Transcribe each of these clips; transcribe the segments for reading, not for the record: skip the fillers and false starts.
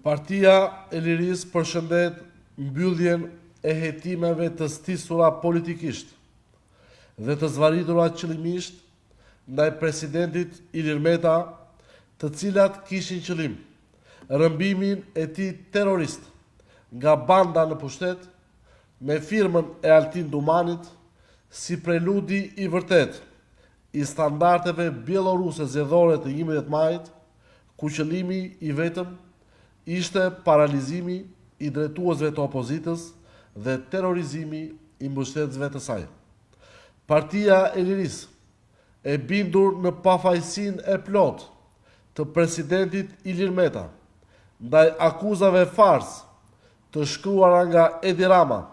Partia e Lirisë përshëndet mbylljen e hetimeve të stisura politikisht dhe të zvaritura qëllimisht ndaj presidentit Ilir Meta, të cilat kishin qëllim rrëmbimin e tij terrorist nga banda në pushtet me firmën e Altin Dumanit si preludi i vërtet i standardeve bieloruse zgjedhore të 11 majit, ku qëllimi i vetëm ishte paralizimi i drejtuesve të opozitës dhe terrorizimi i mbështetësve të saj. Partia e Lirisë, e bindur në pafajësinë e plot të presidentit Ilir Meta ndaj akuzave fars të shkruara nga Edi Rama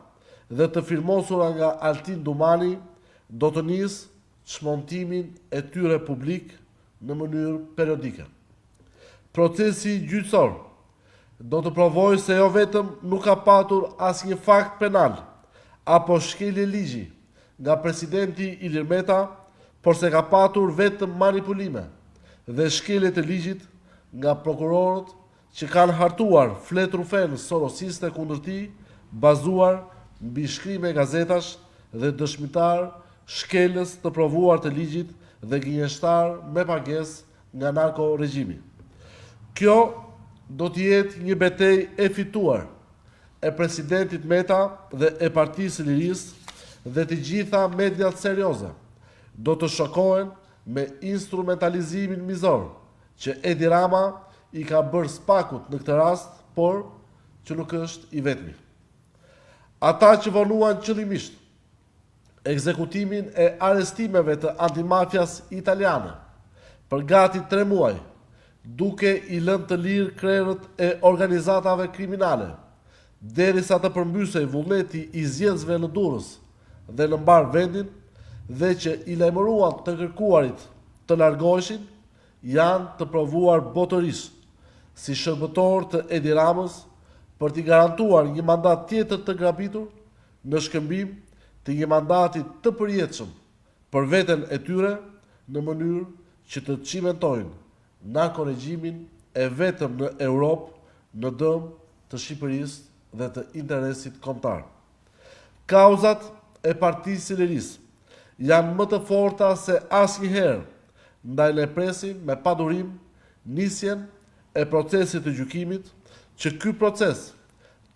dhe të firmosura nga Altin Dumani, do të nisë çmontimin e tyre publik në mënyrë periodike. Procesi gjyqësor do të provojë se jo vetëm nuk ka patur asnjë fakt penal apo shkelje ligji nga presidenti Ilir Meta, por se ka patur vetëm manipulime dhe shkelje të ligjit nga prokurorët që kanë hartuar fletë rufenë sorosiste kundër tij, bazuar mbi shkrime gazetash dhe dëshmitar shkelës të provuar të ligjit dhe gënjeshtar me pagesë nga narko-regjimi. Kjo do të jetë një betejë e fituar e presidentit Meta dhe e Partisë së Lirisë, dhe të gjitha mediat serioze do të shokohen me instrumentalizimin mizor që Edi Rama i ka bërë spakut në këtë rast, por që nuk është i vetmi. Ata që vonuan qëllimisht ekzekutimin e arrestimeve të antimafjas italiane për gati 3 muaj, duke i lënë të lirë krerët e organizatave kriminale, derisa të përmbysej vullneti i zgjedhësve në Durrës dhe në mbar vendin, dhe që i lajmëruan të kërkuarit të largoheshin, janë të provuar botërisht si shërbëtor të Edi Ramës për t'i garantuar një mandat tjetër të grabitur në shkëmbim të një mandati të përjetshëm për veten e tyre, në mënyrë që të çimentojnë narko-regjimin e vetëm në Europë në dëm të Shqipërisë dhe të interesit kombëtar. Kauzat e Partisë së Lirisë janë më të forta se asnjëherë, ndaj ne presim me padurim nisjen e procesit të gjykimit, që ky proces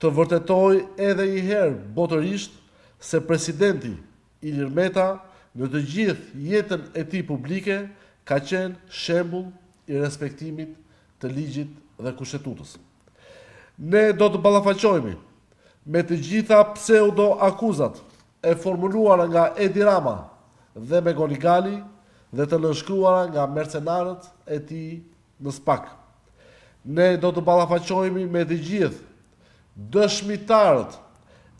të vërtetojë edhe një herë botërisht se presidenti Ilir Meta në të gjithë jetën e tij publike ka qenë shembull i respektimit të ligjit dhe kushtetutës. Ne do të ballafaqohemi me të gjitha pseudo akuzat e formuluara nga Edi Rama dhe me Gonigali dhe të nënshkruara nga mercenarët e tij në SPAK. Ne do të ballafaqohemi me të gjithë dëshmitarët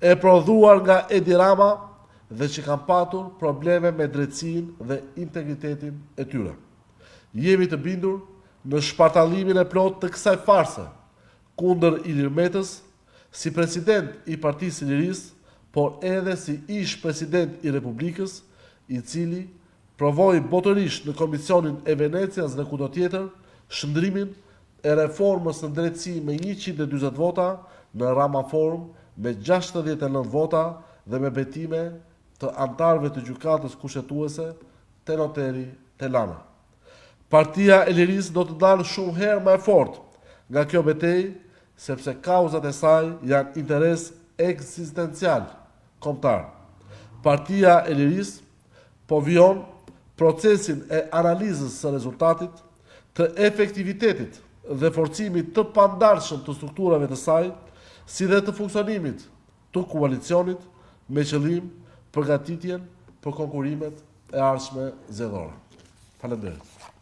e prodhuar nga Edi Rama dhe që kanë patur probleme me drejtsinë dhe integritetin e tyre. Jemi të bindur në shpartallimin e plot të kësaj farse kundër Ilir Metës si president i Partisë së Lirisë, por edhe si ish president i Republikës, i cili provoi botërisht në Komisionin e Venecias dhe kudo tjetër shndrimin e reformës në drejtësi me 140 vota në Rama Forum me 69 vota dhe me betime të antarëve të gjykatës kushtetuese te noteri Telana. Partia e Lirisë do të dalë shumë herë më e fortë nga kjo betejë, sepse kauzat e saj janë interes ekzistencial kombëtar. Partia e Lirisë po vijon procesin e analizës së rezultatit, të efektivitetit dhe forcimit të pandarshëm të strukturave të saj, si dhe të funksionimit të koalicionit me qëllim përgatitjen për konkurimet e ardhshme zgjedhore. Faleminderit.